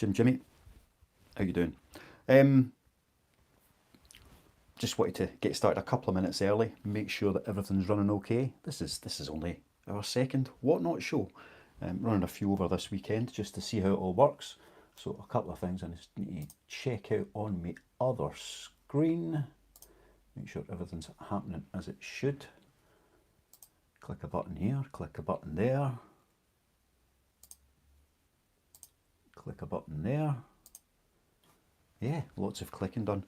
Jimmy, how you doing? Just wanted to get started a couple of minutes early, make sure that everything's running okay. This is only our second Whatnot show. Running a few over this weekend just to see how it all works. So a couple of things I just need to check out on my other screen. Make sure everything's happening as it should. Click a button here, click a button there. Click a button there. Yeah, lots of clicking done.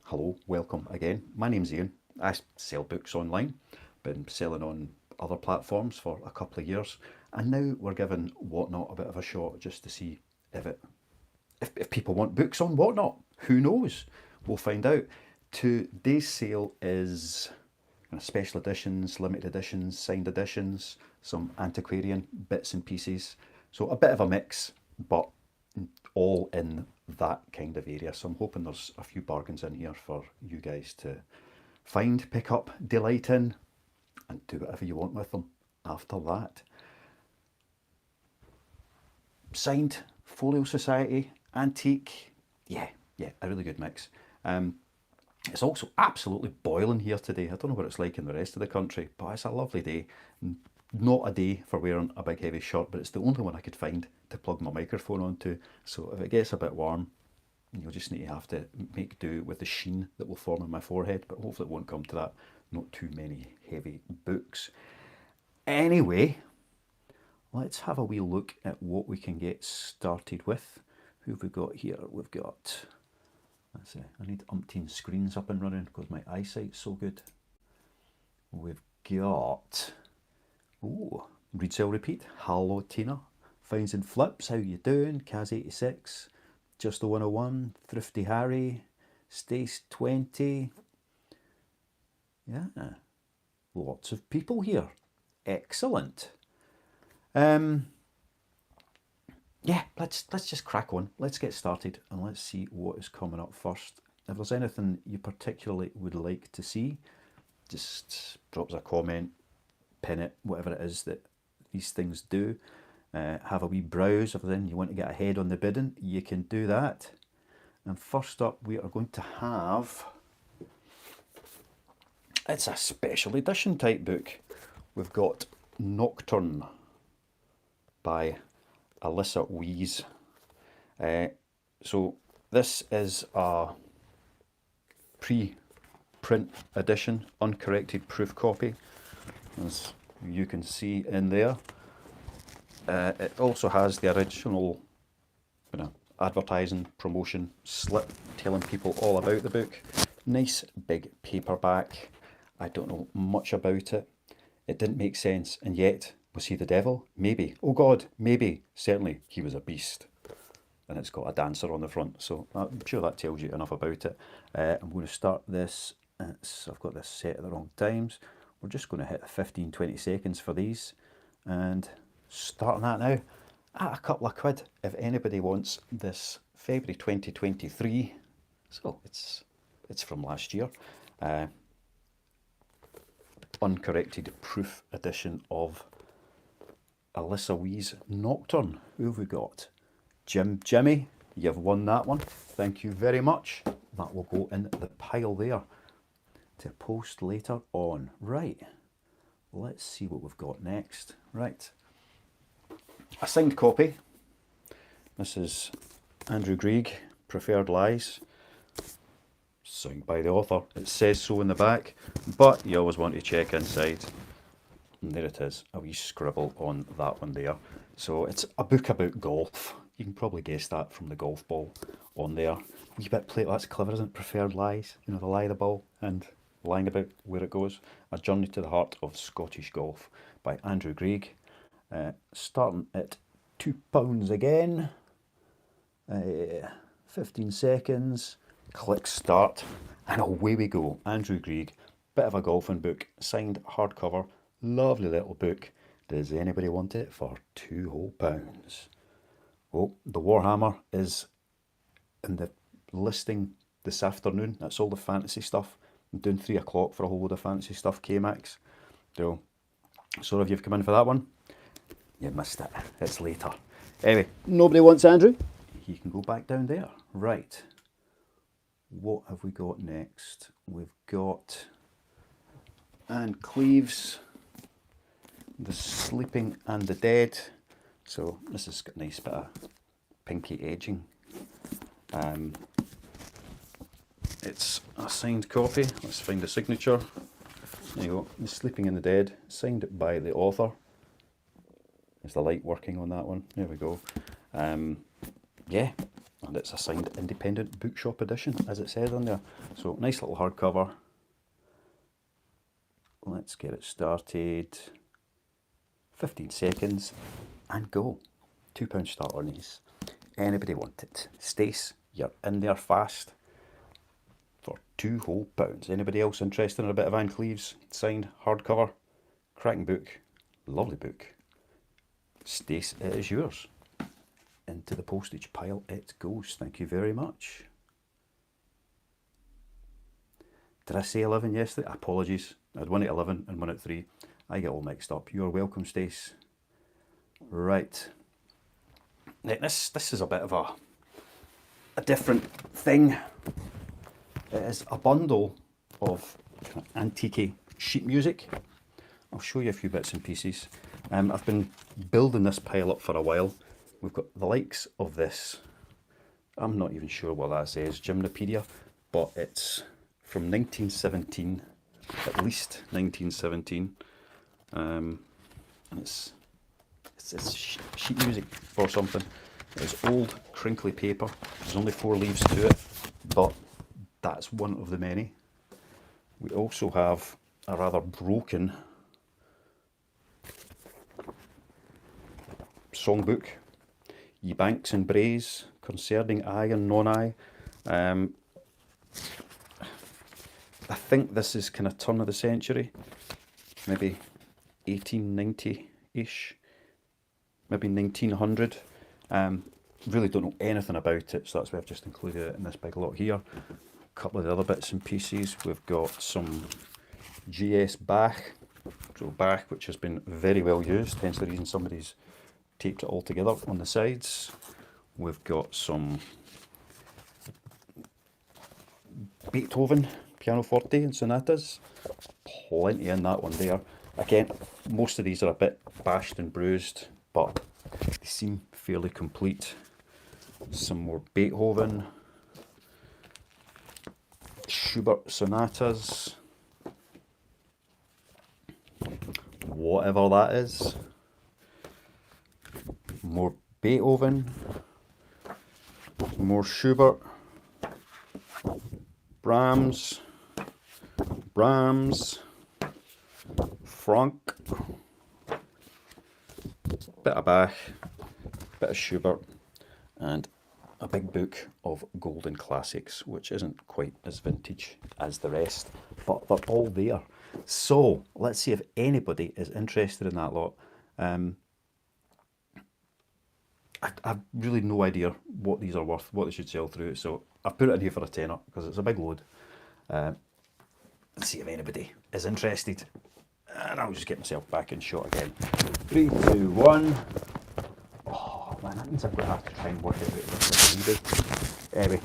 Hello, welcome again. My name's Ian. I sell books online. Been selling on other platforms for a couple of years, and now we're giving Whatnot a bit of a shot just to see if people want books on Whatnot. Who knows? We'll find out. Today's sale is special editions, limited editions, signed editions, some antiquarian bits and pieces. So a bit of a mix, but all in that kind of area. So I'm hoping there's a few bargains in here for you guys to find, pick up, delight in, and do whatever you want with them after that. Signed, Folio Society, antique, yeah, a really good mix. It's also absolutely boiling here today. I don't know what it's like in the rest of the country, but it's a lovely day. Not a day for wearing a big heavy shirt, but it's the only one I could find to plug my microphone onto. So if it gets a bit warm, you'll just need to have to make do with the sheen that will form on my forehead, but hopefully it won't come to that. Not too many heavy books. Anyway, let's have a wee look at what we can get started with. Who have we got here? We've got, let's see, I need umpteen screens up and running because my eyesight's so good. We've got, oh, Read Sell Repeat, Hello Tina, Finds and Flips, how you doing? Kaz86, Just the 101, Thrifty Harry, Stace 20. Yeah, lots of people here. Excellent. Yeah, let's just crack on. Let's get started and let's see what is coming up first. If there's anything you particularly would like to see, just drop us a comment, pin it, whatever it is that these things do. Have a wee browse. If there's anything you want to get ahead on the bidding, you can do that. And first up, we are going to have, it's a special edition type book. We've got Nocturne by Alyssa Wees. So this is a pre-print edition, uncorrected proof copy, as you can see in there. It also has the original advertising promotion slip telling people all about the book. Nice big paperback. I don't know much about it. It didn't make sense, and yet, was he the devil? Maybe. Oh God, maybe. Certainly, he was a beast. And it's got a dancer on the front, so I'm sure that tells you enough about it. I'm going to start this. I've got this set at the wrong times. We're just going to hit 15-20 seconds for these, and starting that now at a couple of quid. If anybody wants this February 2023, so it's from last year. Uncorrected proof edition of Alyssa Wees Nocturne. Who have we got? Jimmy, you've won that one. Thank you very much. That will go in the pile there to post later on. Right, let's see what we've got next. Right, a signed copy. This is Andrew Grieg, Preferred Lies. Signed by the author. It says so in the back, but you always want to check inside. And there it is, a wee scribble on that one there. So it's a book about golf. You can probably guess that from the golf ball on there. Wee bit play. That's clever, isn't it? Preferred Lies. You know, the lie of the ball and lying about where it goes. A Journey to the Heart of Scottish Golf by Andrew Grieg. Starting at £2 again. 15 seconds. Click start, and away we go. Andrew Grieg, bit of a golfing book, signed hardcover, lovely little book. Does anybody want it for £2 whole? Oh, the Warhammer is in the listing this afternoon. That's all the fantasy stuff. I'm doing 3 o'clock for a whole load of fantasy stuff, K-Max. So, sorry if you've come in for that one. You missed it. It's later. Anyway, Nobody wants Andrew. he can go back down there. Right. What have we got next? We've got Anne Cleeves, The Sleeping and the Dead. So this has got a nice bit of pinky edging. It's a signed copy. Let's find the signature. There you go. The Sleeping and the Dead, signed by the author. Is the light working on that one? There we go. Yeah, and it's a signed independent bookshop edition, as it says on there. So nice little hardcover. Let's get it started. 15 seconds and go. £2 start on these. Anybody want it? Stace, you're in there fast for £2 whole. Anybody else interested in a bit of Anne Cleeves? Signed hardcover. Cracking book. Lovely book. Stace, it is yours. Into the postage pile it goes. Thank you very much. Did I say 11 yesterday? Apologies. I had one at 11 and one at 3. I get all mixed up. You're welcome, Stace. Right. Now, this is a bit of a different thing. It is a bundle of kind of antique sheet music. I'll show you a few bits and pieces. I've been building this pile up for a while. We've got the likes of this. I'm not even sure what that says, Gymnopedia, but it's from 1917, at least 1917. And it's sheet music or something. It's old, crinkly paper. There's only 4 leaves to it, but that's one of the many. We also have a rather broken songbook, Ye Banks and Braes, concerning aye and non-aye. I think this is kind of turn of the century, maybe 1890-ish, maybe 1900. Really don't know anything about it, so that's why I've just included it in this big lot here. A couple of the other bits and pieces. We've got some GS Bach, so Bach, which has been very well used, hence the reason somebody's taped it all together on the sides. We've got some Beethoven pianoforte and sonatas, plenty in that one there. Again, most of these are a bit bashed and bruised, but they seem fairly complete. Some more Beethoven, Schubert sonatas, whatever that is. More Beethoven, more Schubert, Brahms, Franck, bit of Bach, bit of Schubert, and a big book of golden classics, which isn't quite as vintage as the rest, but they're all there. So let's see if anybody is interested in that lot. I've really no idea what these are worth, what they should sell through, so I've put it in here for a tenner because it's a big load. Let's see if anybody is interested, and I'll just get myself back in shot again. 3, 2, 1. Oh man, that means I'm going to have to try and work it out. Anyway,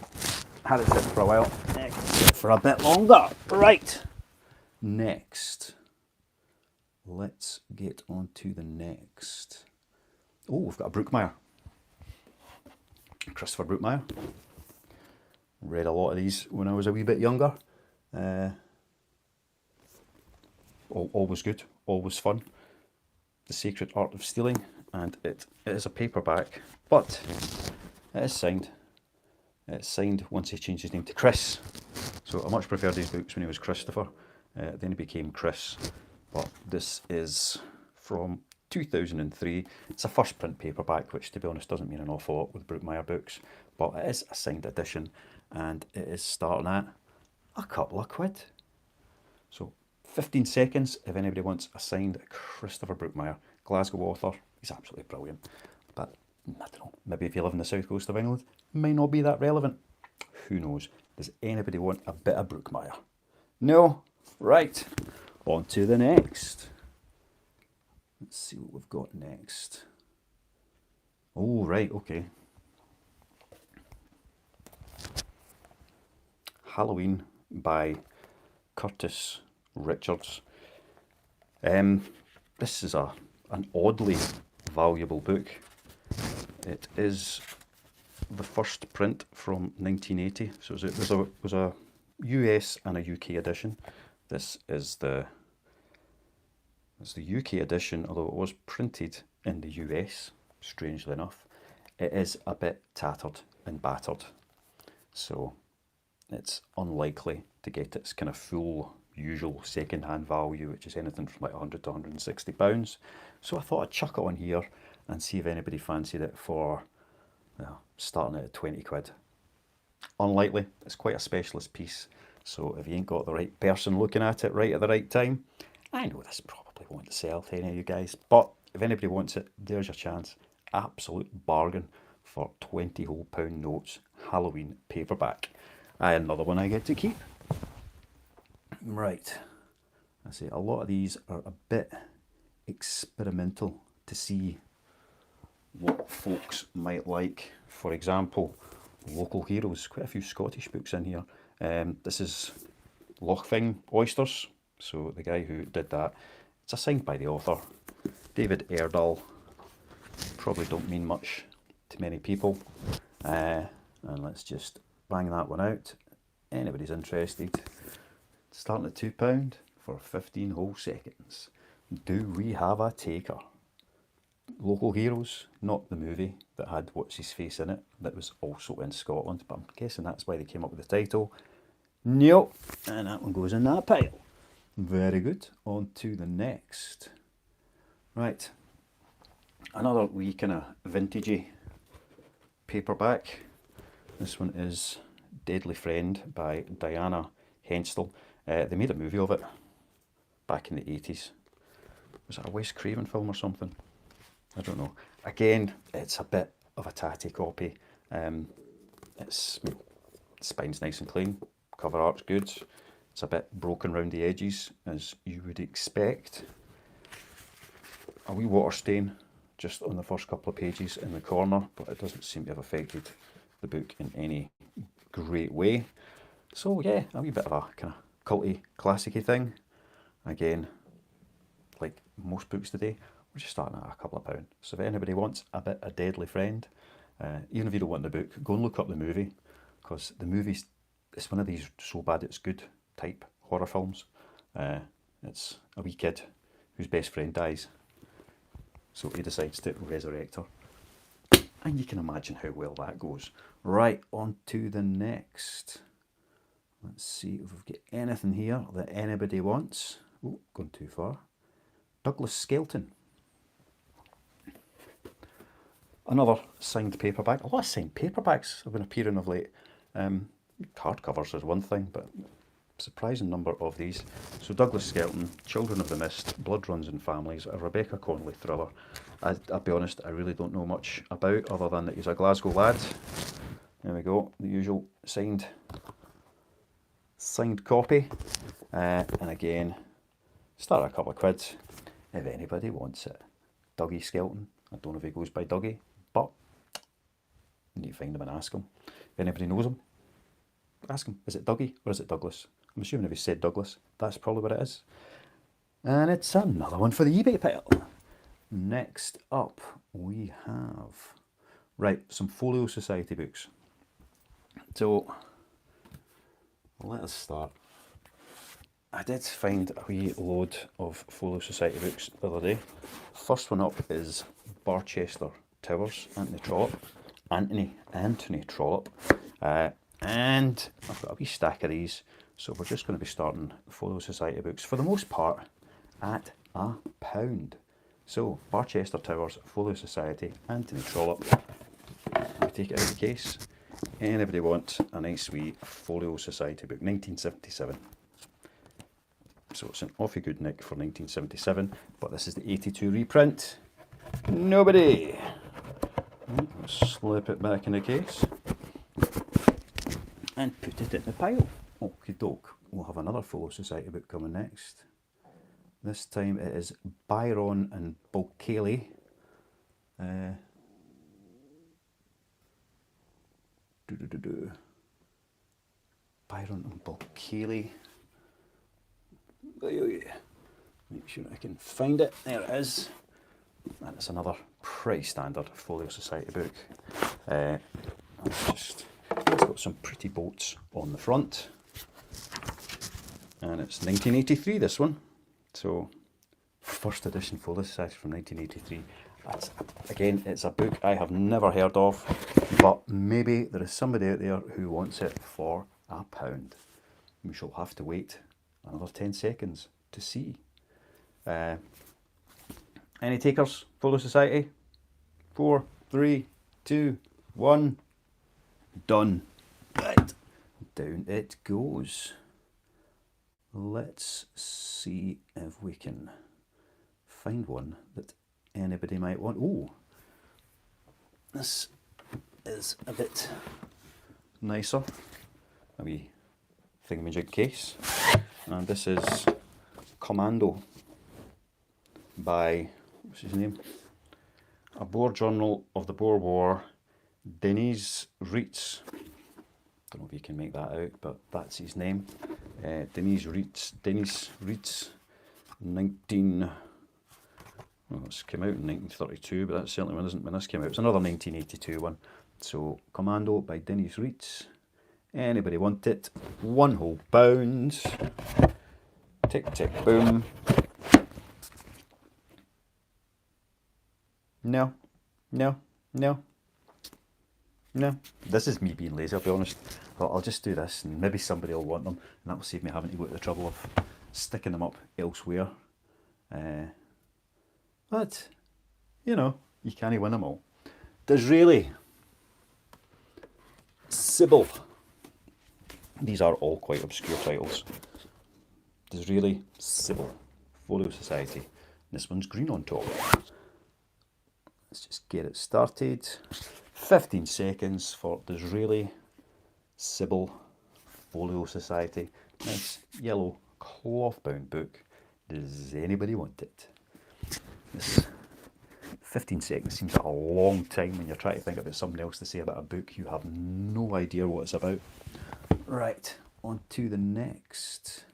had it sitting for a while, for a bit longer. Right, next, let's get on to the next. Oh, we've got a Brookmeyer. Christopher Brookmeyer. Read a lot of these when I was a wee bit younger. Always good, always fun. The Sacred Art of Stealing, and it is a paperback, but it is signed. It's signed once he changed his name to Chris. So I much preferred these books when he was Christopher. Then he became Chris. But this is from 2003. It's a first print paperback, which to be honest doesn't mean an awful lot with Brookmeyer books, but it is a signed edition, and it is starting at a couple of quid. So 15 seconds if anybody wants a signed Christopher Brookmeyer, Glasgow author. He's absolutely brilliant, but I don't know, maybe if you live in the south coast of England, it may not be that relevant. Who knows? Does anybody want a bit of Brookmeyer? No? Right, on to the next. Let's see what we've got next. Oh, right, okay. Halloween by Curtis Richards. Um, this is an oddly valuable book. It is the first print from 1980, so it was a US and a UK edition. This is it's the UK edition, although it was printed in the US, strangely enough. It is a bit tattered and battered, so it's unlikely to get its kind of full usual second-hand value, which is anything from like 100 to 160 pounds. So I thought I'd chuck it on here and see if anybody fancied it for, well, starting at 20 quid. Unlikely. It's quite a specialist piece, so if you ain't got the right person looking at it right at the right time, I know this probably won't sell to any of you guys, but if anybody wants it, there's your chance. Absolute bargain for 20 whole pound notes, Halloween paperback. Another one I get to keep. Right. I say a lot of these are a bit experimental to see what folks might like. For example, Local Heroes. Quite a few Scottish books in here. This is Lochfing Oysters. So the guy who did that, it's assigned by the author, David Erdahl. Probably don't mean much to many people. And let's just bang that one out. Anybody's interested. Starting at £2 for 15 whole seconds. Do we have a taker? Local Heroes, not the movie that had what's his face in it, that was also in Scotland, but I'm guessing that's why they came up with the title. Nope, and that one goes in that pile. Very good. On to the next. Right, another wee kind of vintagey paperback. This one is Deadly Friend by Diana Henstel. They made a movie of it back in the 80s. Was it a Wes Craven film or something? I don't know. Again, it's a bit of a tatty copy. Spine's nice and clean, cover art's good. It's a bit broken around the edges, as you would expect. A wee water stain just on the first couple of pages in the corner, but it doesn't seem to have affected the book in any great way. So yeah, a wee bit of a kind of culty, classicy thing. Again, like most books today, we're just starting at a couple of pounds. So if anybody wants a bit of Deadly Friend, even if you don't want the book, go and look up the movie, because the movie's, it's one of these so bad it's good type horror films. It's a wee kid whose best friend dies, so he decides to resurrect her. And you can imagine how well that goes. Right, on to the next. Let's see if we've got anything here that anybody wants. Oh, gone too far. Douglas Skelton. Another signed paperback. A lot of signed paperbacks have been appearing of late. Hardcovers is one thing, but surprising number of these. So Douglas Skelton, Children of the Mist, Blood Runs in Families, a Rebecca Conley thriller. I'll be honest, I really don't know much about, other than that he's a Glasgow lad. There we go, the usual signed copy. And again, start at a couple of quid if anybody wants it. Dougie Skelton. I don't know if he goes by Dougie, but you need to find him and ask him. If anybody knows him, ask him, is it Dougie or is it Douglas? I'm assuming if he said Douglas, that's probably what it is. And it's another one for the eBay pile. Next up, we have, right, some Folio Society books. So, let us start. I did find a wee load of Folio Society books the other day. First one up is Barchester Towers, Anthony Trollope. And I've got a wee stack of these, so we're just going to be starting Folio Society books, for the most part, at £1. So, Barchester Towers, Folio Society, Anthony Trollope. Let me take it out of the case. Anybody want a nice wee Folio Society book? 1977. So it's an awfully good nick for 1977, but this is the 82 reprint. Nobody! Slip it back in the case and put it in the pile. Okie doke. We'll have another Folio Society book coming next. This time it is Byron and Bulkeley. Byron and Balkeely. Make sure I can find it. There it is. And it's another pretty standard Folio Society book. It's got some pretty boats on the front. And it's 1983, this one. So, first edition Folio Society from 1983. Again, it's a book I have never heard of, but maybe there is somebody out there who wants it for £1. We shall have to wait another 10 seconds to see. Any takers, Folio Society? 4, 3, 2, 1. Done. Right. Down it goes. Let's see if we can find one that anybody might want. Oh, this is a bit nicer. A wee thingamajig case. And this is Commando by, what's his name? A Boer Journal of the Boer War, Denis Reitz. Don't know if you can make that out, but that's his name. Denis Reitz, 19... Well, this came out in 1932, but that certainly wasn't when this came out. It's another 1982 one. So, Commando by Denis Reitz. Anybody want it? £1. Tick, tick, boom. No, no, no, no. This is me being lazy, I'll be honest. But I'll just do this and maybe somebody will want them. And that will save me having to go to the trouble of sticking them up elsewhere. But, you know, you can't win them all. Disraeli. Sybil. These are all quite obscure titles. Disraeli, Sybil, Folio Society. This one's green on top. Let's just get it started. 15 seconds for Disraeli, Sybil, Folio Society. Nice yellow cloth bound book. Does anybody want it? This 15 seconds seems like a long time when you're trying to think about something else to say about a book. You have no idea what it's about. Right, on to the next.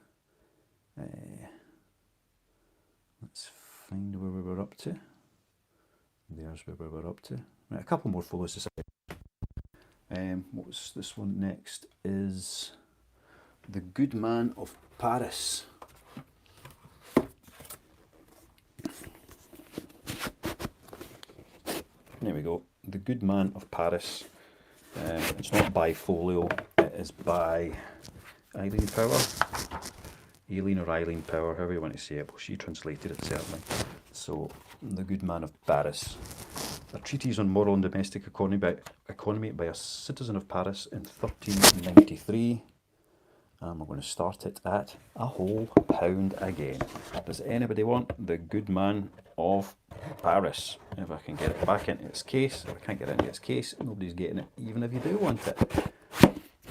Let's find where we were up to. There's where we were up to. Right, a couple more Folio Society. What's this one next? Is The Good Man of Paris. There we go. The Good Man of Paris. It's not by Folio, it is by Eileen Power. Eileen or Eileen Power, however you want to say it. Well, she translated it certainly. So, The Good Man of Paris. A treatise on moral and domestic economy by a citizen of Paris in 1393. And we're going to start it at £1 again. Does anybody want The Good Man of Paris? If I can get it back into its case. If I can't get it into its case, nobody's getting it, even if you do want it.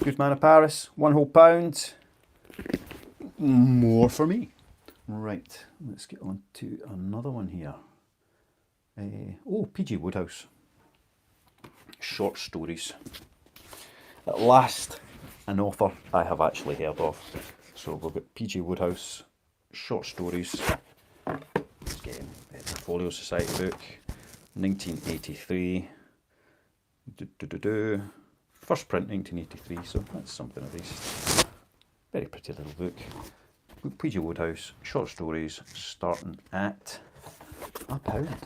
Good Man of Paris, £1. More for me. Right, let's get on to another one here. P.G. Wodehouse. Short stories. At last, an author I have actually heard of. So we've got P.G. Wodehouse, short stories. Again, it's a Folio Society book, 1983. First print 1983, so that's something at least. Very pretty little book. P.G. Wodehouse, short stories, starting at £1.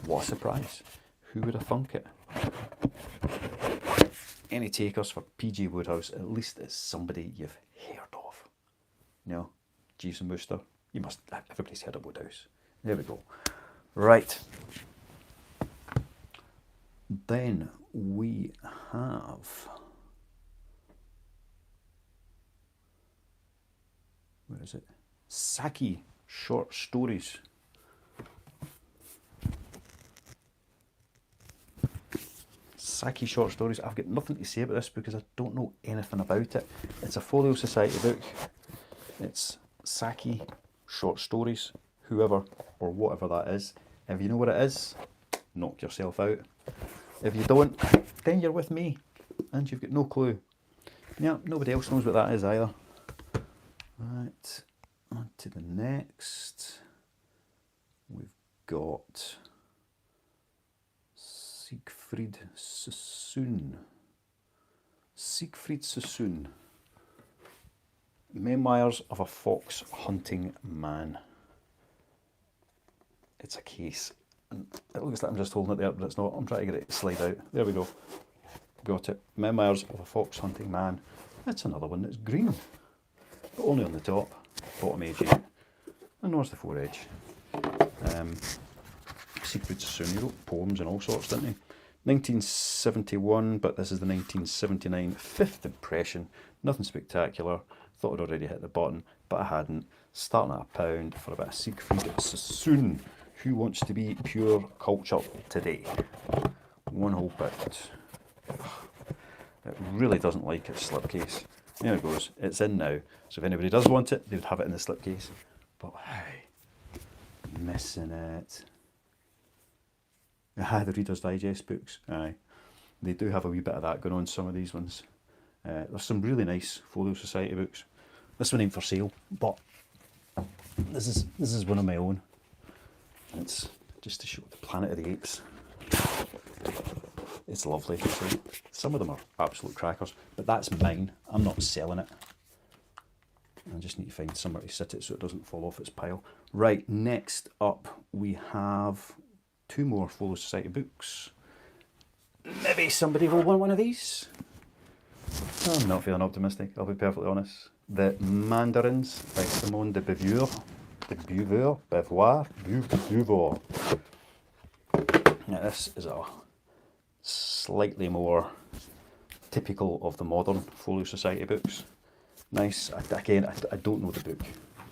What a surprise. Who would have thunk it? Any takers for P.G. Wodehouse? At least it's somebody you've heard of. No? Jeeves and Wooster? You must, everybody's heard of Wodehouse. There we go. Right. Then we have... Where is it? Saki short stories. Saki short stories. I've got nothing to say about this because I don't know anything about it. It's a Folio Society book. It's Saki short stories. Whoever or whatever that is. If you know what it is, knock yourself out. If you don't, then you're with me. and you've got no clue. Yeah, nobody else knows what that is either. Right, on to the next. We've got Siegfried Sassoon. Siegfried Sassoon. Memoirs of a Fox Hunting Man. It's a case. And it looks like I'm just holding it there, but it's not. I'm trying to get it to slide out. There we go. Got it. Memoirs of a Fox Hunting Man. That's another one that's green, but only on the top. Bottom edge yet. And there's the foredge. Siegfried Sassoon, he wrote poems and all sorts, didn't he? 1971, but this is the 1979 fifth impression. Nothing spectacular. Thought I'd already hit the button, but I hadn't. Starting at £1 for a bit of Siegfried Sassoon. Who wants to be pure culture today? One whole bit. It really doesn't like its slipcase. There it goes. It's in now. So if anybody does want it, they would have it in the slipcase. But hey, missing it. Ah, the Reader's Digest books. Aye, they do have a wee bit of that going on. Some of these ones. There's some really nice Folio Society books. This one ain't for sale, but this is one of my own. And it's just to show the Planet of the Apes. It's lovely. So some of them are absolute crackers, but that's mine. I'm not selling it. I just need to find somewhere to sit it so it doesn't fall off its pile. Right, next up we have 2 more Folio Society books. Maybe somebody will want one of these. I'm not feeling optimistic, I'll be perfectly honest. The Mandarins by Simone de Beauvoir. Now this is a slightly more typical of the modern Folio Society books. Nice. Again, I don't know the book.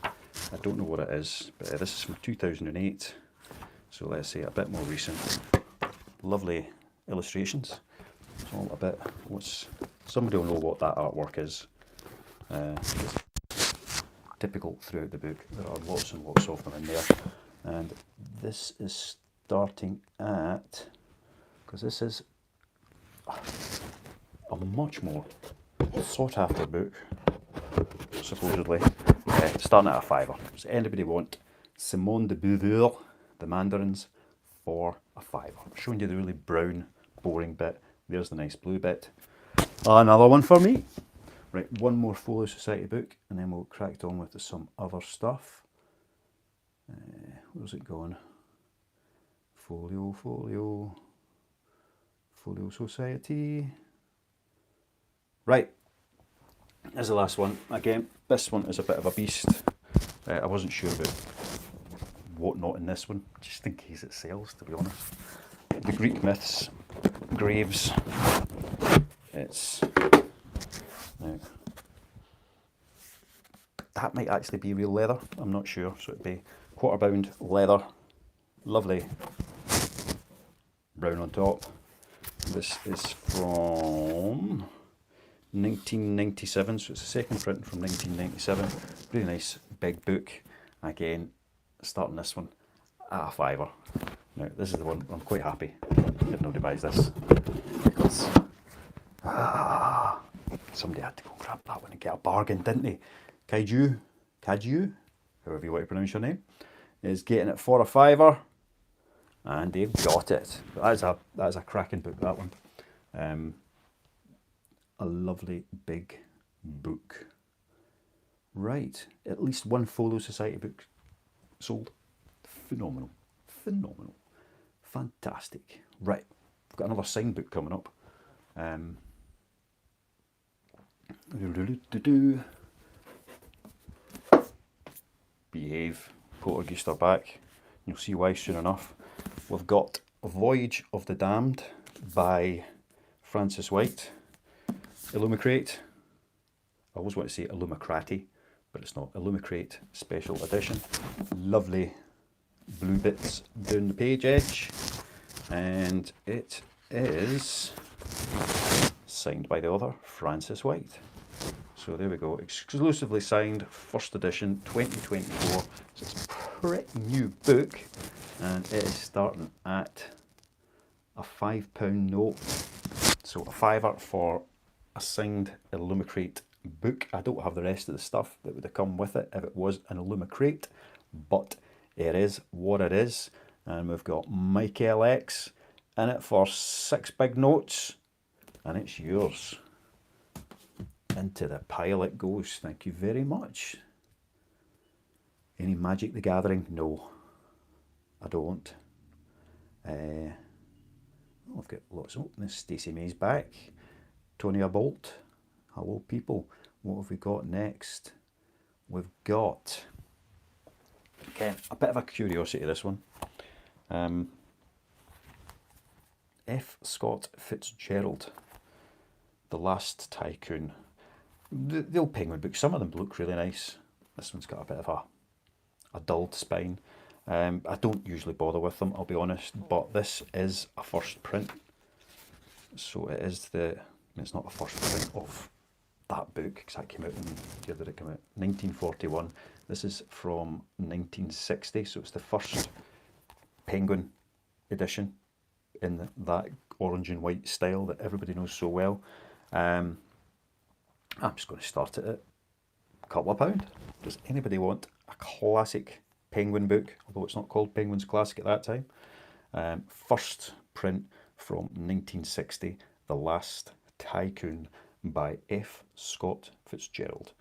I don't know what it is, but this is from 2008. So let's say a bit more recent. Lovely illustrations. It's all a bit. Somebody will know what that artwork is. It's typical throughout the book. There are lots and lots of them in there, and this is starting at, because this is a much more sought after book, supposedly, starting at a £5. Does anybody want Simone de Beauvoir, The Mandarins, for a £5? I'm showing you the really brown, boring bit. There's the nice blue bit. Another one for me. Right, one more Folio Society book, and then we'll crack on with some other stuff. Where's it gone? Folio Society. Right, here's the last one. Again, this one is a bit of a beast. I wasn't sure about what not in this one, just in case it sells, to be honest. The Greek Myths, Graves. It's... Now, that might actually be real leather, I'm not sure. So it'd be quarter-bound leather, lovely brown on top. This is from 1997, so it's a second print from 1997. Really nice big book. Again, starting this one at a £5. Now this is the one I'm quite happy if nobody buys this, because somebody had to go and grab that one and get a bargain, didn't they? Kaiju, however you want to pronounce your name, is getting it for a £5, and they've got it. That's a cracking book, that one. A lovely big book. Right, at least one Folio Society book sold. Phenomenal, fantastic. Right, we've got another signed book coming up. Behave, Poltergeist are back. You'll see why soon enough. We've got Voyage of the Damned by Francis White. Illumicrate. I always want to say Illumicrati, but it's not. Illumicrate Special Edition. Lovely blue bits down the page edge. And it is signed by the author, Francis White. So there we go, exclusively signed, first edition, 2024. So it's a pretty new book, and it is starting at a £5 note. So a fiver for a signed Illumicrate book. I don't have the rest of the stuff that would have come with it if it was an Illumicrate, but it is what it is. And we've got Mike LX in it for 6 big notes, and it's yours. Into the pile it goes. Thank you very much. Any Magic the Gathering? No, I don't. I've got lots. Oh, there's Stacey May's back. Tony Bolt. Hello, people. What have we got next? We've got, again, a bit of a curiosity, this one. F. Scott Fitzgerald, The Last Tycoon. The old Penguin books, some of them look really nice. This one's got a bit of a dulled spine. I don't usually bother with them, I'll be honest, but this is a first print. So it is it's not a first print of that book, because that came out in, the year did it come out? 1941. This is from 1960, so it's the first Penguin edition in that orange and white style that everybody knows so well. I'm just going to start it at a couple of £. Does anybody want a classic Penguin book, although it's not called Penguin's Classic at that time? First print from 1960, The Last Tycoon by F. Scott Fitzgerald.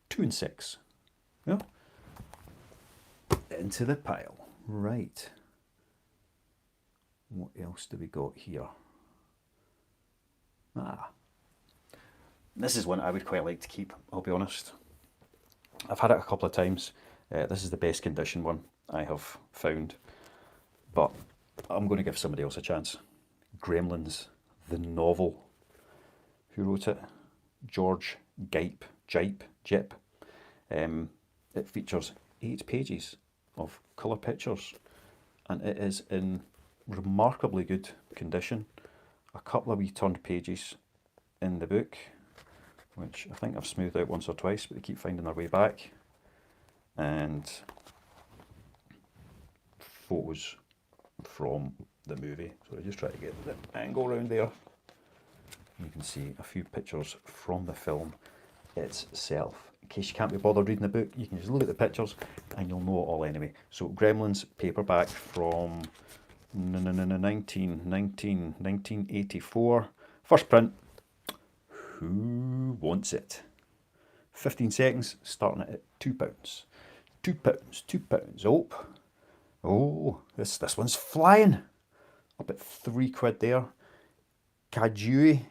2 and 6. Yeah. Into the pile. Right. What else do we got here? This is one I would quite like to keep, I'll be honest. I've had it a couple of times. This is the best condition one I have found, but I'm going to give somebody else a chance. Gremlins, the novel. Who wrote it? George Jip. It features 8 pages of colour pictures, and it is in remarkably good condition. A couple of wee turned pages in the book, which I think I've smoothed out once or twice, but they keep finding their way back. And photos from the movie. So I just try to get the angle around there. You can see a few pictures from the film itself. In case you can't be bothered reading the book, you can just look at the pictures and you'll know it all anyway. So Gremlins paperback from 1984. First print. Who wants it? 15 seconds, starting at £2. £2. Oh, this one's flying. Up at £3 there. Kaiju.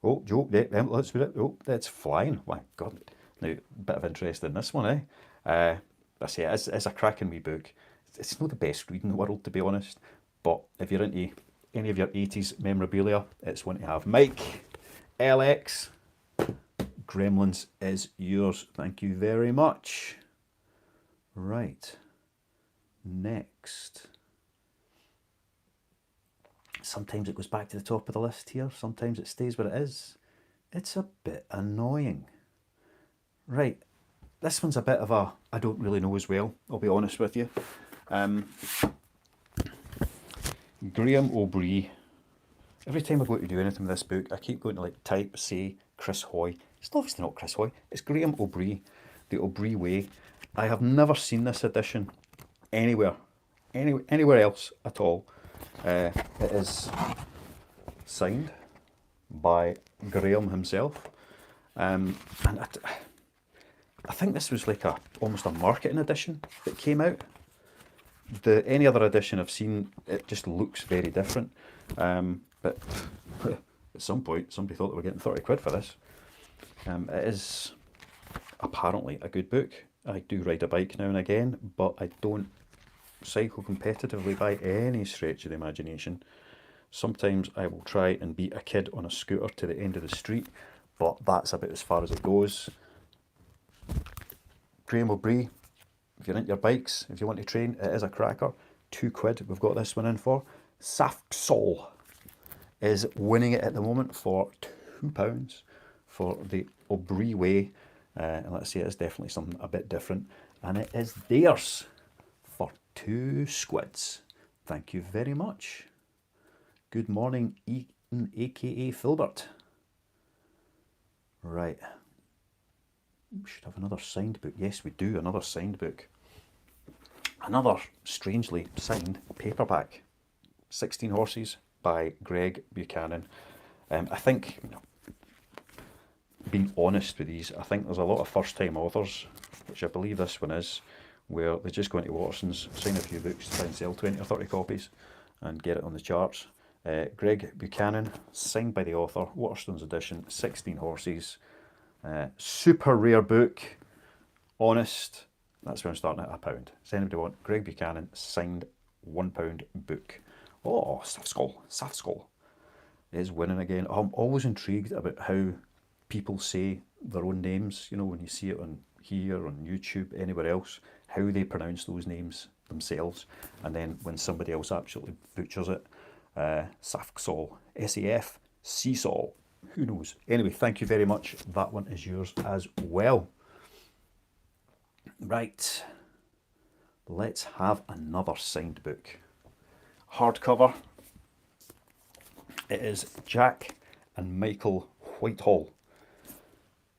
Oh, joke. Let's put it. Oh, that's flying. My God. Now, a bit of interest in this one, eh? That's it. It's a cracking wee book. It's not the best read in the world, to be honest. But if you're into any of your 80s memorabilia, it's one to have. Mike LX. Gremlins is yours. Thank you very much. Right. Next. Sometimes it goes back to the top of the list here. Sometimes it stays where it is. It's a bit annoying. Right. This one's a bit of a, I don't really know as well, I'll be honest with you. Graham O'Brien. Every time I go to do anything with this book, I keep going to like type, say, Chris Hoy. It's obviously not Chris Hoy. It's Graham O'Brien, the O'Brien Way. I have never seen this edition anywhere else at all. It is signed by Graham himself, and I think this was like almost a marketing edition that came out. Any other edition I've seen, it just looks very different. But at some point, somebody thought they were getting £30 for this. It is apparently a good book. I do ride a bike now and again, but I don't cycle competitively by any stretch of the imagination. Sometimes I will try and beat a kid on a scooter to the end of the street, but that's about as far as it goes. Graham O'Brien, if you're into your bikes, if you want to train, it is a cracker. £2 we've got this one in for. Safsol is winning it at the moment for £2 for the O'Brien Way. And let's see, it's definitely something a bit different. And it is theirs for £2. Thank you very much. Good morning, Martin, aka Filbert. Right. We should have another signed book. Yes, we do. Another signed book. Another strangely signed paperback. 16 Horses by Greg Buchanan. I think, being honest with these, I think there's a lot of first-time authors, which I believe this one is, where they just go into Waterson's, sign a few books, try and sell 20 or 30 copies and get it on the charts. Greg Buchanan, signed by the author, Waterstones edition, 16 Horses. Super rare book, honest. That's where I'm starting at £1. Does anybody want Greg Buchanan signed £1 book? Oh, Safskull is winning again. I'm always intrigued about how people say their own names. You know, when you see it on here, on YouTube, anywhere else, how they pronounce those names themselves. And then when somebody else absolutely butchers it, Safskull, S-A-F, Seesaw. Who knows? Anyway, thank you very much. That one is yours as well. Right. Let's have another signed book. Hardcover. It is Jack and Michael Whitehall.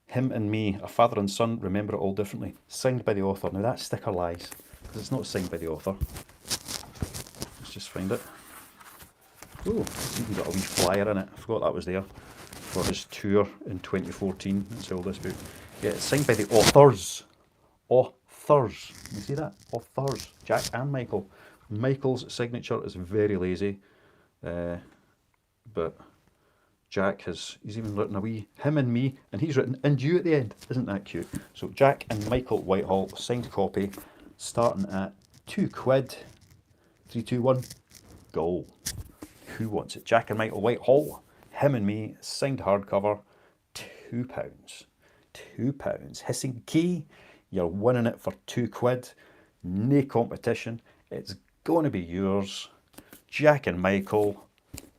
Him and Me, a father and son, remember it all differently. Signed by the author. Now that sticker lies, because it's not signed by the author. Let's just find it. Oh, it's even got a wee flyer in it. I forgot that was there. For his tour in 2014. That's all this book. Yeah, it's signed by the authors. Authors. You see that? Authors. Jack and Michael. Michael's signature is very lazy. But Jack he's even written a wee him and me, and he's written and you at the end. Isn't that cute? So Jack and Michael Whitehall, signed copy, starting at £2. 3, 2, 1, go. Who wants it? Jack and Michael Whitehall, him and me, signed hardcover, £2. £2. Hissing Key, you're winning it for £2. No competition. It's going to be yours. Jack and Michael,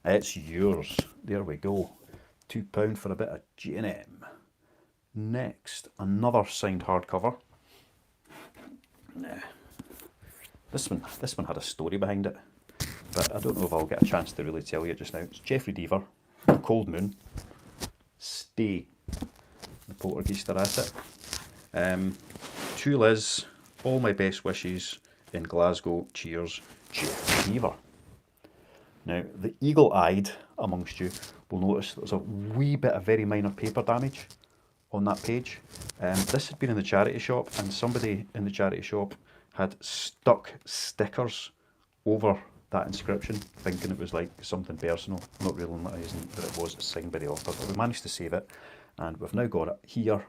it's yours. There we go. £2 for a bit of G&M. Next, another signed hardcover. This one had a story behind it, but I don't know if I'll get a chance to really tell you it just now. It's Jeffrey Deaver, Cold Moon, Stay, the Poltergeist are at it. To Liz, all my best wishes in Glasgow, cheers, Jeffrey Deaver. Now, the eagle-eyed amongst you will notice there's a wee bit of very minor paper damage on that page. This had been in the charity shop, and somebody in the charity shop had stuck stickers over that inscription, thinking it was like something personal, not realising that it was signed by the author. But we managed to save it, and we've now got it here,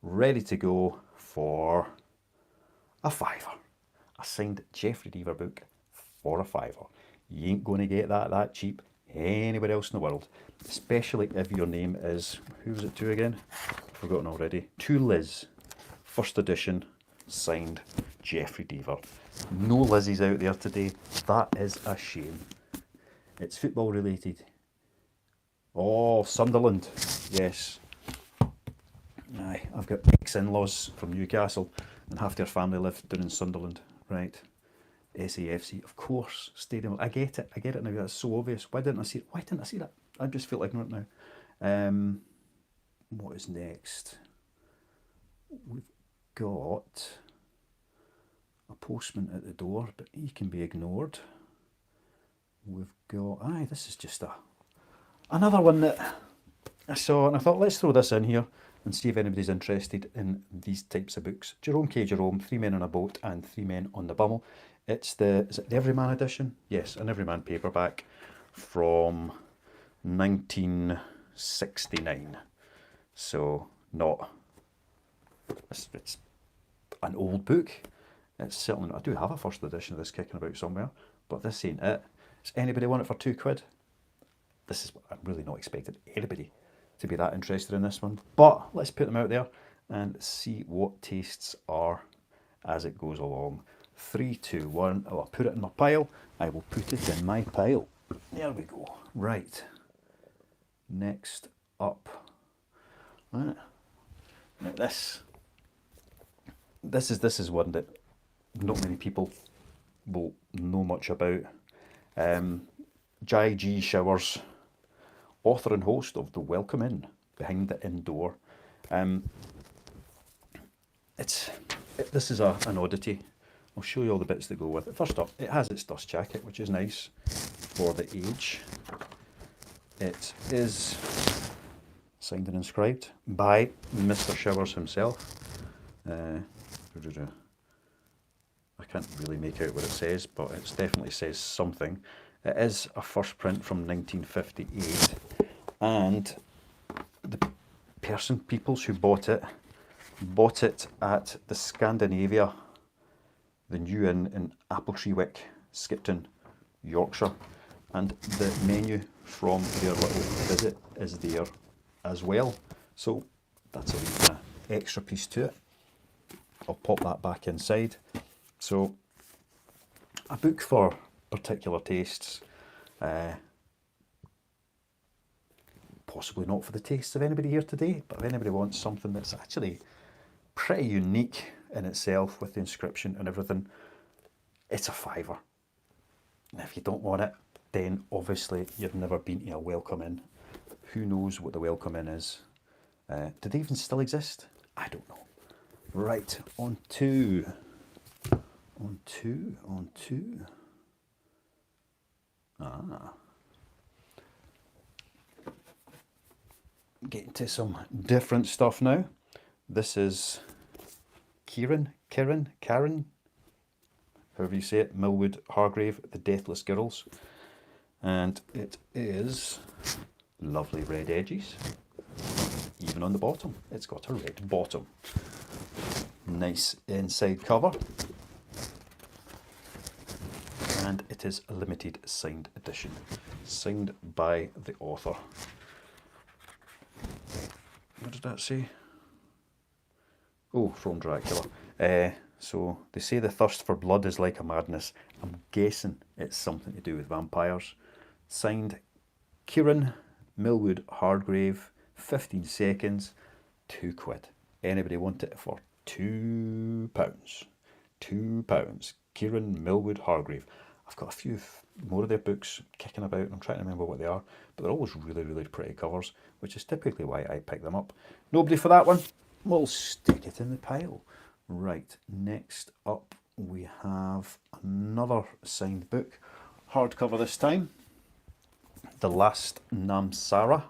ready to go for a £5. A signed Jeffrey Deaver book for a £5. You ain't going to get that cheap anywhere else in the world, especially if your name is, who was it to again? I've forgotten already. To Liz, first edition, signed Jeffrey Deaver. No Lizzies out there today. That is a shame. It's football related. Oh, Sunderland. Yes. Aye, I've got ex-in-laws from Newcastle, and half their family live down in Sunderland. Right. SAFC, of course. Stadium. I get it now. That's so obvious. Why didn't I see that? I just feel ignorant now. What is next? We've got a postman at the door, but he can be ignored. We've got, this is just another one that I saw, and I thought, let's throw this in here and see if anybody's interested in these types of books. Jerome K. Jerome, 3 Men on a Boat and 3 Men on the Bummel. Is it the Everyman edition? Yes, an Everyman paperback from 1969. So it's an old book. It's certainly, I do have a first edition of this kicking about somewhere, but this ain't it. Does anybody want it for £2? This is, I'm really not expecting anybody to be that interested in this one, but let's put them out there and see what tastes are as it goes along. 3, 2, 1. I'll put it in my pile. I will put it in my pile. There we go. Right. Next up. Now this is one that not many people will know much about. Jai G Showers, author and host of The Welcome Inn, Behind the Inn Door. This is an oddity. I'll show you all the bits that go with it. First up, it has its dust jacket, which is nice for the age. It is signed and inscribed by Mr. Showers himself. I can't really make out what it says, but it definitely says something. It is a first print from 1958, and the peoples who bought it at the Scandinavia, the New Inn in Appletreewick, Skipton, Yorkshire, and the menu from their little visit is there as well. So that's a wee kind of extra piece to it. I'll pop that back inside. So a book for particular tastes. Possibly not for the tastes of anybody here today, but if anybody wants something that's actually pretty unique in itself with the inscription and everything, it's a £5. And if you don't want it, then obviously you've never been to a Welcome Inn. Who knows what the Welcome Inn is? Do they even still exist? I don't know. Right, on to. Getting to some different stuff now. This is Karen, however you say it, Millwood Hargrave, The Deathless Girls. And it is lovely red edges. Even on the bottom, it's got a red bottom. Nice inside cover. And it is a limited signed edition, signed by the author. What did that say? Oh, from Dracula. So they say the thirst for blood is like a madness. I'm guessing it's something to do with vampires. Signed Kieran Millwood Hargrave, 15 seconds, £2. Anybody want it for £2? £2. Kieran Millwood Hargrave. I've got a few more of their books kicking about. I'm trying to remember what they are, but they're always really, really pretty covers, which is typically why I pick them up. Nobody for that one. We'll stick it in the pile. Right, next up we have another signed book, hardcover this time. The Last Namsara.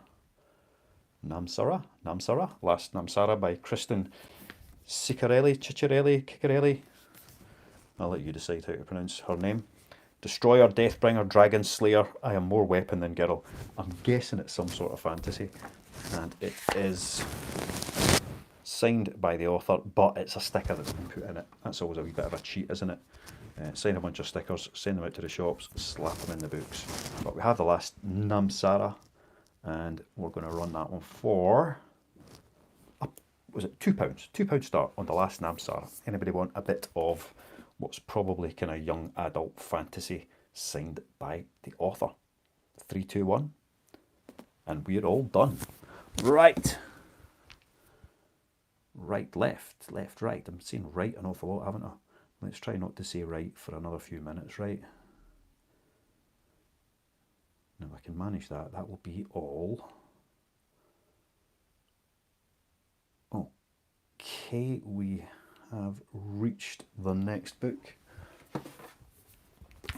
Last Namsara by Kristen Ciccarelli. I'll let you decide how to pronounce her name. Destroyer, Deathbringer, Dragon Slayer, I am more weapon than girl. I'm guessing it's some sort of fantasy. And it is signed by the author, but it's a sticker that's been put in it. That's always a wee bit of a cheat, isn't it? Sign a bunch of stickers, send them out to the shops, slap them in the books. But we have The Last Namsara, and we're going to run that one for, was it £2? £2 start on The Last Namsara. Anybody want a bit of what's probably kind of young adult fantasy signed by the author? 3, 2, 1, and we're all done. Right, left, right. I'm saying right an awful lot, haven't I? Let's try not to say right for another few minutes, right? Now if I can manage that, that will be all. Okay, we have reached the next book.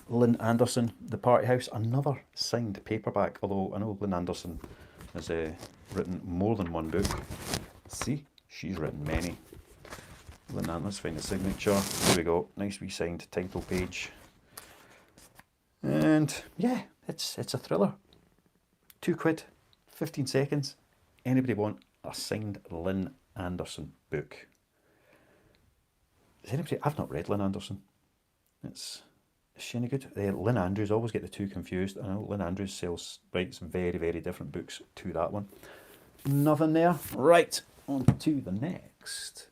Lynn Anderson, The Party House, another signed paperback, although I know Lynn Anderson has written more than one book. See, she's written many. Lynn Anderson, let's find the signature. Here we go, nice wee signed title page. And yeah, it's a thriller. £2, 15 seconds. Anybody want a signed Lynn Anderson book? Is anybody? I've not read Lynn Anderson. Is she any good? Lynn Andrews, always get the two confused. I know Lynn Andrews writes very, very different books to that one. Nothing there. Right, on to the next.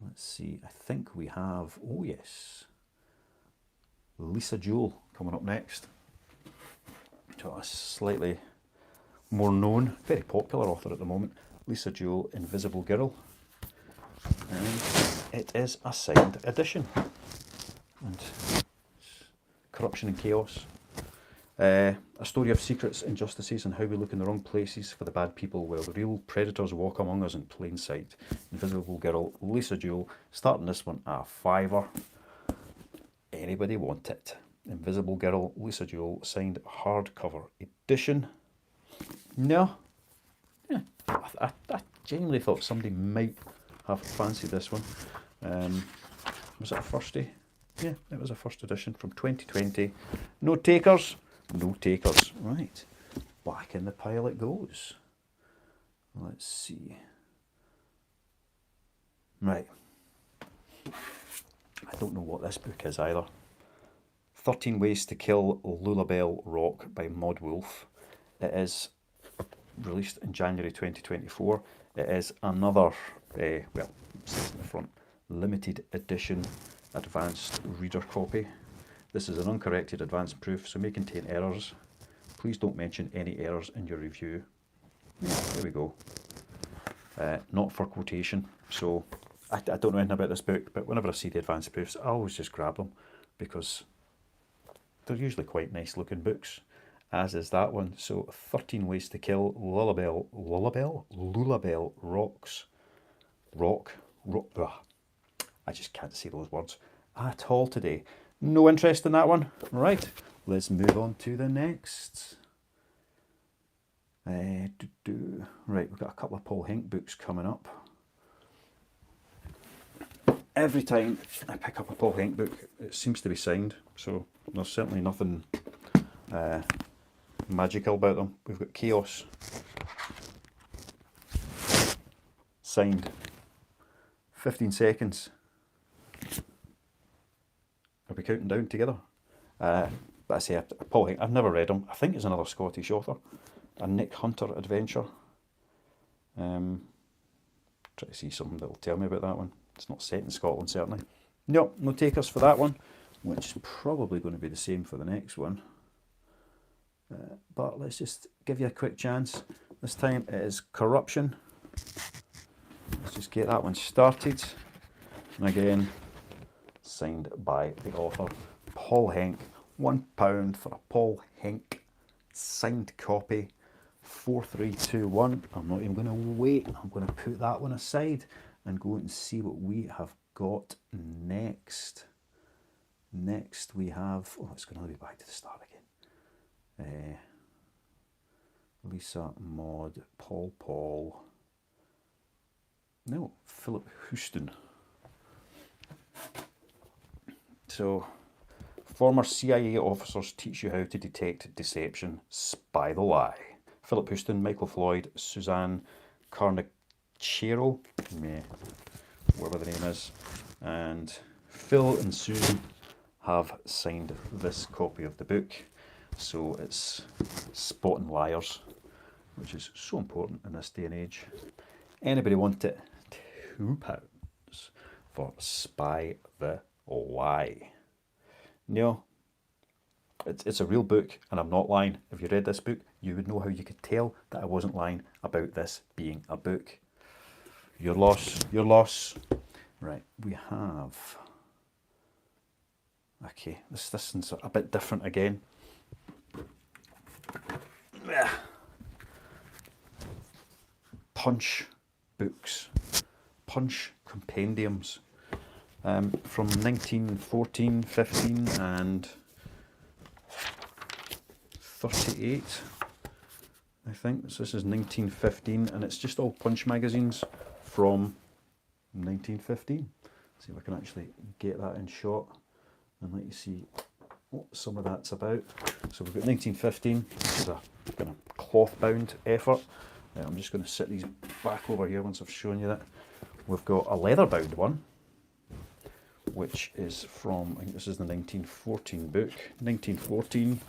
Let's see, I think we have, oh yes, Lisa Jewell coming up next. To a slightly more known, very popular author at the moment, Lisa Jewell, Invisible Girl. And it is a signed edition. And Corruption and Chaos. A story of secrets, injustices, and how we look in the wrong places for the bad people, while the real predators walk among us in plain sight. Invisible Girl, Lisa Jewell, starting this one at £5. Anybody want it? Invisible Girl, Lisa Jewell, signed hardcover edition. No? Yeah, I genuinely thought somebody might have fancied this one. Was it a firstie? Yeah, it was a first edition from 2020. No takers? No takers. Right, back in the pile it goes. Let's see. Right. I don't know what this book is either. 13 Ways to Kill Lullabelle Rock by Maud Wolf. It is released in January 2024. It is another, well, it says in the front, limited edition advanced reader copy. This is an uncorrected advanced proof, so may contain errors. Please don't mention any errors in your review. Yeah, there we go. Not for quotation. So I don't know anything about this book, but whenever I see the advanced proofs, I always just grab them because they're usually quite nice looking books, as is that one. So 13 Ways to Kill Lullabelle Rock. Ugh. I just can't say those words at all today. No interest in that one. Right, let's move on to the next. Right, we've got a couple of Paul Hink books coming up. Every time I pick up a Paul Hink book, it seems to be signed, so there's certainly nothing magical about them. We've got Chaos, signed, 15 seconds. Are we counting down together? But I say, Paul Hink, I've never read him. I think it's another Scottish author. A Nick Hunter adventure. Try to see something that will tell me about that one. It's not set in Scotland, certainly. No takers for that one, which is probably going to be the same for the next one. But let's just give you a quick chance. This time it is Corruption. Let's just get that one started. And again, signed by the author, Paul Hink. £1 for a Paul Hink signed copy. 4321. I'm not even going to wait. I'm going to put that one aside and go and see what we have got next. Next we have, oh, it's going to be back to the start again. Lisa, Maud, Paul. No, Philip Houston. So, former CIA officers teach you how to detect deception, spy the lie. Philip Houston, Michael Floyd, Suzanne Carnicero, whatever the name is, and Phil and Susan have signed this copy of the book. So it's spotting liars, which is so important in this day and age. Anybody want it? £2 for Spy the Lie. No, it's a real book, and I'm not lying. If you read this book, you would know how you could tell that I wasn't lying about this being a book. Your loss. Right, we have... Okay, this one's a bit different again. Punch books. Punch compendiums. From 1914, 15 and 38, I think. So this is 1915, and it's just all Punch magazines from 1915. See if I can actually get that in shot and let you see what some of that's about. So we've got 1915, which is a kind of cloth bound effort. I'm just going to sit these back over here once I've shown you that. We've got a leather bound one, which is from, I think this is the 1914 book. 1914,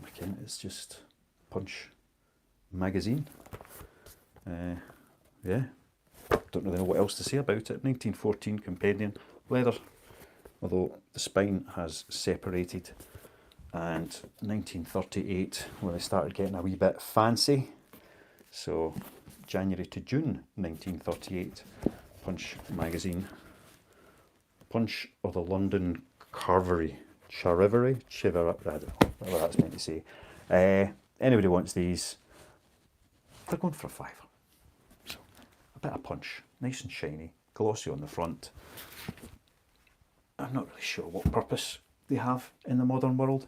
again, it's just Punch magazine. Yeah, don't really know what else to say about it. 1914 compendium, leather, although the spine has separated. And 1938, when they started getting a wee bit fancy. So January to June 1938, Punch magazine. Punch or the London Carvery Charivari, I don't know what that's meant to say. Anybody wants these, they're going for a £5. So, a bit of punch, nice and shiny, glossy on the front. I'm not really sure what purpose they have in the modern world,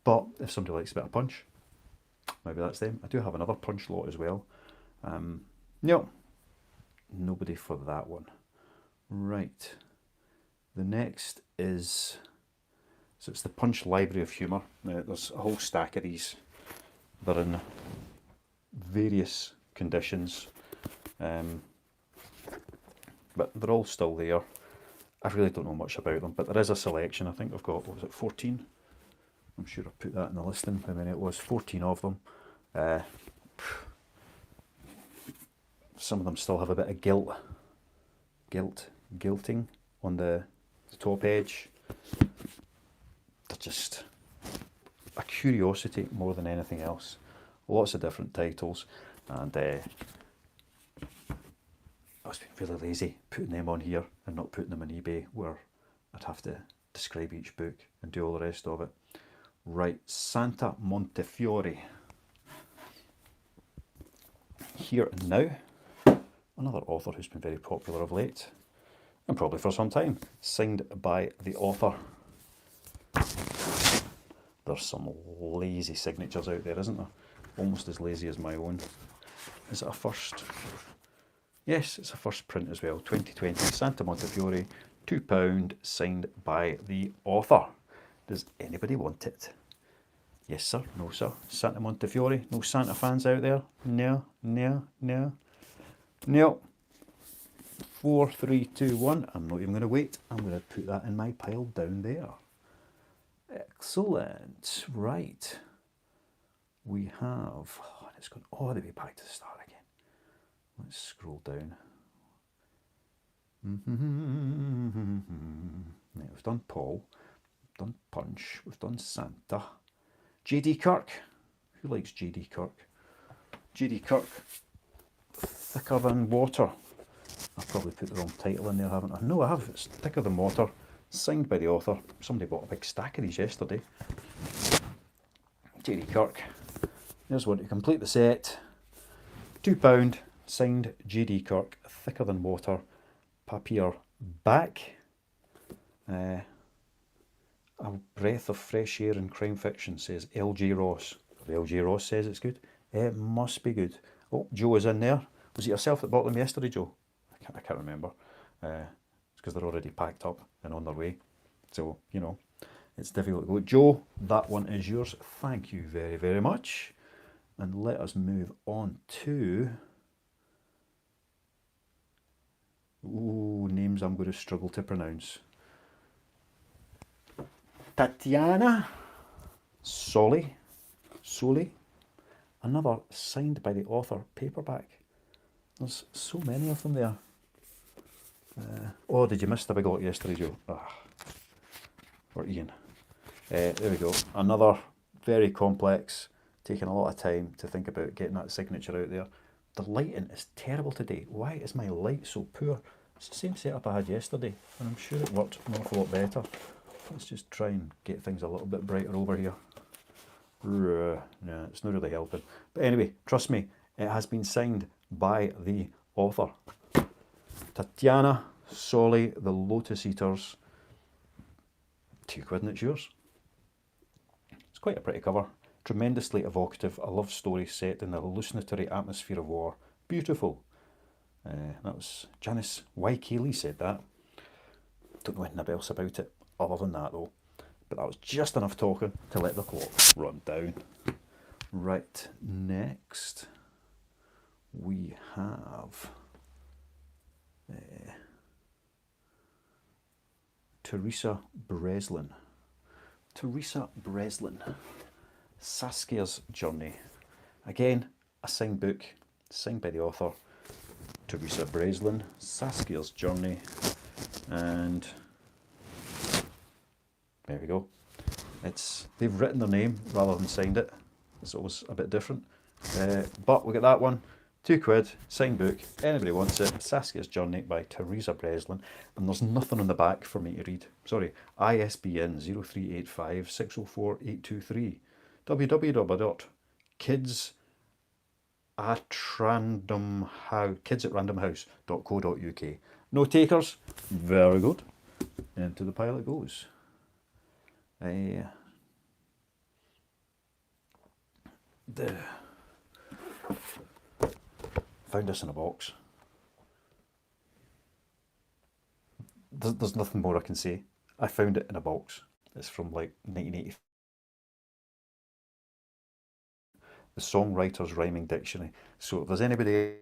but if somebody likes a bit of punch, maybe that's them. I do have another punch lot as well. No, nobody for that one. Right, the next is, so it's the Punch Library of Humour. Now, there's a whole stack of these. They're in various conditions, but they're all still there. I really don't know much about them, but there is a selection. I think I've got, what was it, 14? I'm sure I put that in the listing, how many it was, 14 of them. Some of them still have a bit of gilting on the top edge. They're just a curiosity more than anything else. Lots of different titles, and I was being really lazy putting them on here and not putting them on eBay, where I'd have to describe each book and do all the rest of it. Right, Santa Montefiore. Here and Now, another author who's been very popular of late, and probably for some time, signed by the author. There's some lazy signatures out there, isn't there? Almost as lazy as my own. Is it a first? Yes, it's a first print as well. 2020, Santa Montefiore, £2, signed by the author. Does anybody want it? Yes, sir. No, sir. Santa Montefiore. No Santa fans out there? No, no, no. No. 4, 3, 2, 1. I'm not even going to wait. I'm going to put that in my pile down there. Excellent. Right. We have... Oh, it's gone all the way back to the start again. Let's scroll down. Right, we've done Paul. We've done Punch. We've done Santa. J.D. Kirk. Who likes J.D. Kirk? J.D. Kirk. Thicker Than Water. I've probably put the wrong title in there, haven't I? No, I have. It's Thicker Than Water. Signed by the author. Somebody bought a big stack of these yesterday. J.D. Kirk. There's one to complete the set. £2. Signed J.D. Kirk. Thicker Than Water. Papier back. A breath of fresh air in crime fiction, says L.J. Ross. If L.J. Ross says it's good, it must be good. Oh, Joe is in there. Was it yourself that bought them yesterday, Joe? I can't remember. It's because they're already packed up and on their way. So, you know, it's difficult to go. Joe, that one is yours. Thank you very, very much. And let us move on to... Ooh, names I'm going to struggle to pronounce. Tatiana Soli, another signed by the author paperback. There's so many of them there. Oh, did you miss the big lot yesterday, Joe? Or Ian. There we go. Another very complex, taking a lot of time to think about getting that signature out there. The lighting is terrible today. Why is my light so poor? It's the same setup I had yesterday, and I'm sure it worked an awful lot better. Let's just try and get things a little bit brighter over here. No, it's not really helping. But anyway, trust me, it has been signed by the author. Tatiana Soli, The Lotus Eaters. £2 and it's yours. It's quite a pretty cover. Tremendously evocative. A love story set in the hallucinatory atmosphere of war. Beautiful. That was Janice Y. Kaylee said that. Don't know anything else about it other than that though. But that was just enough talking to let the clock run down. Right, next we have Teresa Breslin. Teresa Breslin. Saskia's Journey. Again, a signed book, signed by the author, Teresa Breslin. Saskia's Journey. And there we go. They've written their name rather than signed it. It's always a bit different. But we got that one. £2, signed book, anybody wants it. Saskia's Journey by Teresa Breslin, and there's nothing on the back for me to read. Sorry, ISBN 0385 604 823, www.kids at randomhouse.co.uk. No takers? Very good. Into the pile it goes. Found this in a box. There's nothing more I can say. I found it in a box. It's from like 1980. The Songwriter's Rhyming Dictionary. So if there's anybody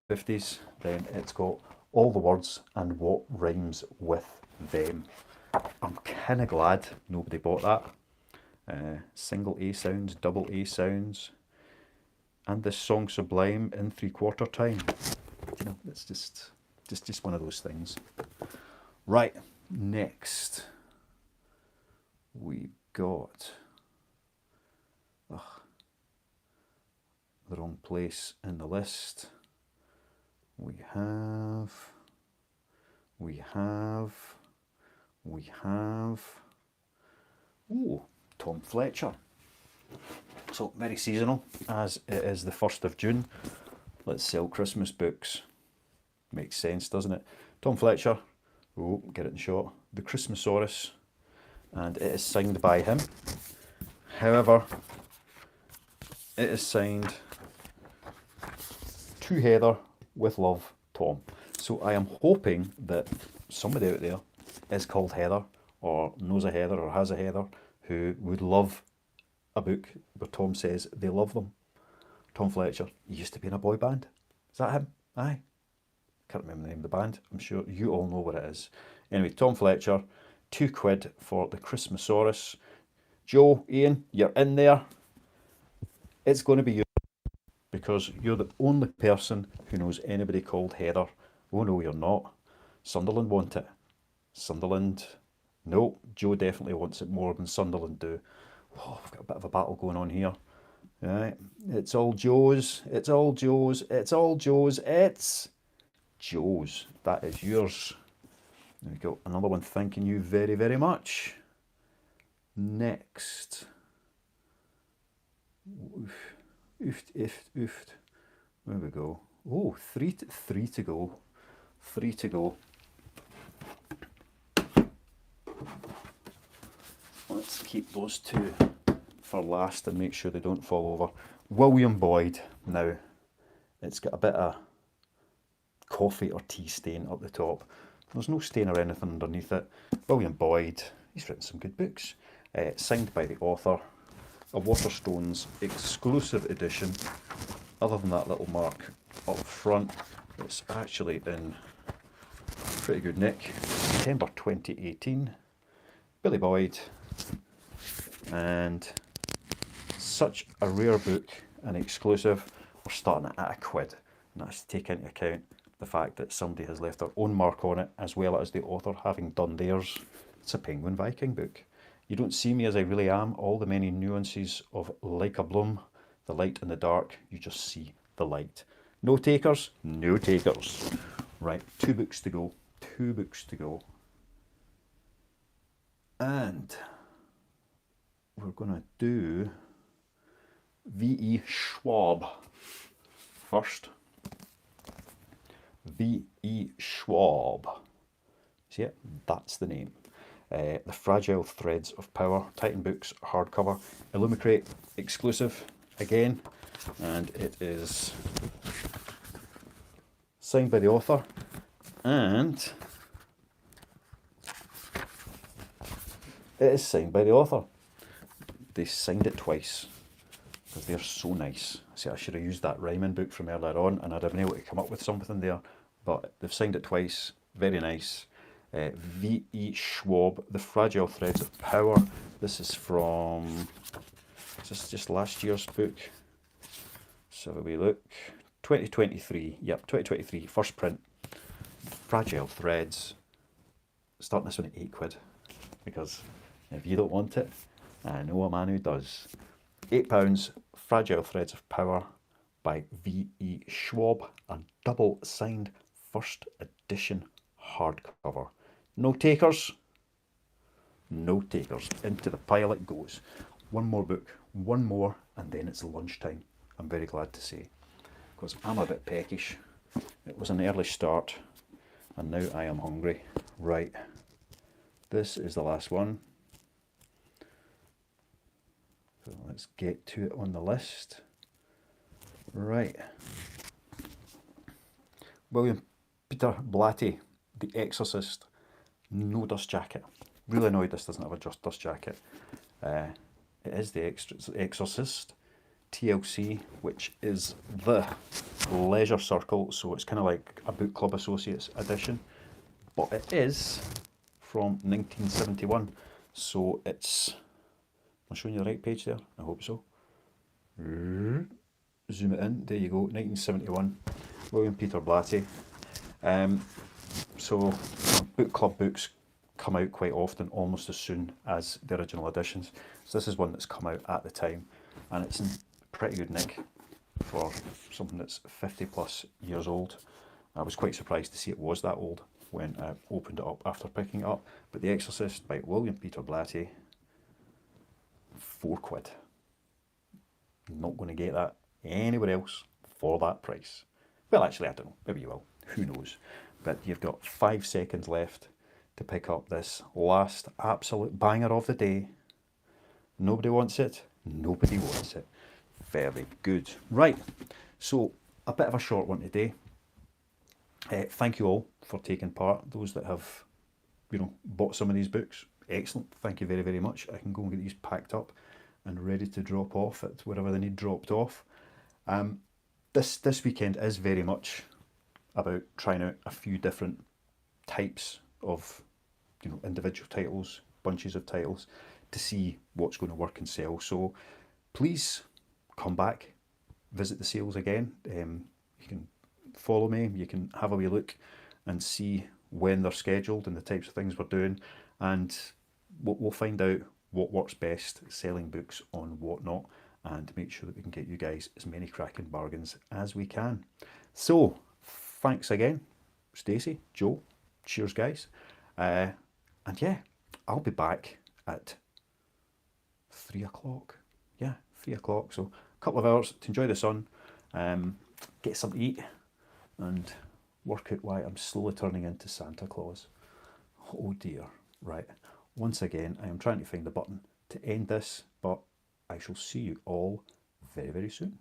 50s, then it's got all the words and what rhymes with them. I'm kind of glad nobody bought that. Single A sounds, double A sounds, and this song sublime in 3/4 time. You know, it's just one of those things. Right, next we got the wrong place in the list. We have Tom Fletcher. So very seasonal, as it is the 1st of June. Let's sell Christmas books. Makes sense, doesn't it? Tom Fletcher, get it in shot, The Christmasaurus, and it is signed by him. However, it is signed to Heather with love, Tom. So I am hoping that somebody out there is called Heather, or knows a Heather, or has a Heather, who would love a book where Tom says they love them. Tom Fletcher, he used to be in a boy band. Is that him? Aye. Can't remember the name of the band. I'm sure you all know what it is. Anyway, Tom Fletcher, £2 for The Christmasaurus. Joe, Ian, you're in there. It's going to be you, because you're the only person who knows anybody called Heather. Oh no, you're not. Sunderland want it. Sunderland, no, Joe definitely wants it more than Sunderland do. Oh, I've got a bit of a battle going on here. Right, it's all Joe's, it's all Joe's, it's all Joe's, it's Joe's. That is yours. There we go, another one thanking you very, very much. Next. Oofed. There we go. Oh, three to go. Three to go. Let's keep those two for last and make sure they don't fall over. William Boyd. Now, it's got a bit of coffee or tea stain up the top. There's no stain or anything underneath it. William Boyd, he's written some good books. Signed by the author. A Waterstones exclusive edition. Other than that little mark up front, it's actually in pretty good nick. September 2018. Billy Boyd. And such a rare book, an exclusive. We're starting it at £1. And that's to take into account the fact that somebody has left their own mark on it, as well as the author having done theirs. It's a Penguin Viking book. You don't see me as I really am, all the many nuances of Like a Bloom, the light and the dark, you just see the light. No takers? No takers. Right, 2 books to go. 2 books to go. And we're going to do V.E. Schwab first. V.E. Schwab. See it? That's the name. The Fragile Threads of Power, Titan Books, hardcover, Illumicrate exclusive again, and it is signed by the author, and it is signed by the author. They signed it twice because they're so nice. See, I should have used that rhyming book from earlier on and I'd have been able to come up with something there, but they've signed it twice. Very nice. V.E. Schwab, The Fragile Threads of Power. This is from, is this just last year's book? So have a wee look. 2023, yep, 2023, first print. Fragile Threads. Starting this one at £8, because if you don't want it, I know a man who does. £8 Fragile Threads of Power by V.E. Schwab, a double signed first edition hardcover. No takers? No takers. Into the pile it goes. One more book, one more, and then it's lunchtime, I'm very glad to say, because I'm a bit peckish. It was an early start, and now I am hungry. Right, this is the last one. So let's get to it on the list. Right. William Peter Blatty, The Exorcist, no dust jacket. Really annoyed this doesn't have a dust jacket. It is The Exorcist TLC, which is the Leisure Circle, so it's kind of like a Book Club Associates edition, but it is from 1971, so it's, am I showing you the right page there? I hope so. Zoom it in, there you go, 1971, William Peter Blatty. So Book Club books come out quite often, almost as soon as the original editions. So this is one that's come out at the time, and it's in pretty good nick for something that's 50 plus years old. I was quite surprised to see it was that old when I opened it up after picking it up. But The Exorcist by William Peter Blatty, £4. Not going to get that anywhere else for that price. Well, actually, I don't know. Maybe you will. Who knows? But you've got 5 seconds left to pick up this last absolute banger of the day. Nobody wants it. Nobody wants it. Very good. Right. So a bit of a short one today. Thank you all for taking part. Those that have, bought some of these books. Excellent. Thank you very, very much. I can go and get these packed up and ready to drop off at wherever they need dropped off. This weekend is very much about trying out a few different types of individual titles, bunches of titles, to see what's going to work and sell. So please come back, visit the sales again. You can follow me, you can have a wee look and see when they're scheduled and the types of things we're doing, and we'll find out what works best selling books on Whatnot, and make sure that we can get you guys as many cracking bargains as we can. So thanks again, Stacey, Joe, cheers guys, and yeah, I'll be back at 3 o'clock. Yeah, 3 o'clock, so a couple of hours to enjoy the sun, get something to eat, and work out why I'm slowly turning into Santa Claus. Oh dear. Right, once again, I am trying to find the button to end this, but I shall see you all very, very soon.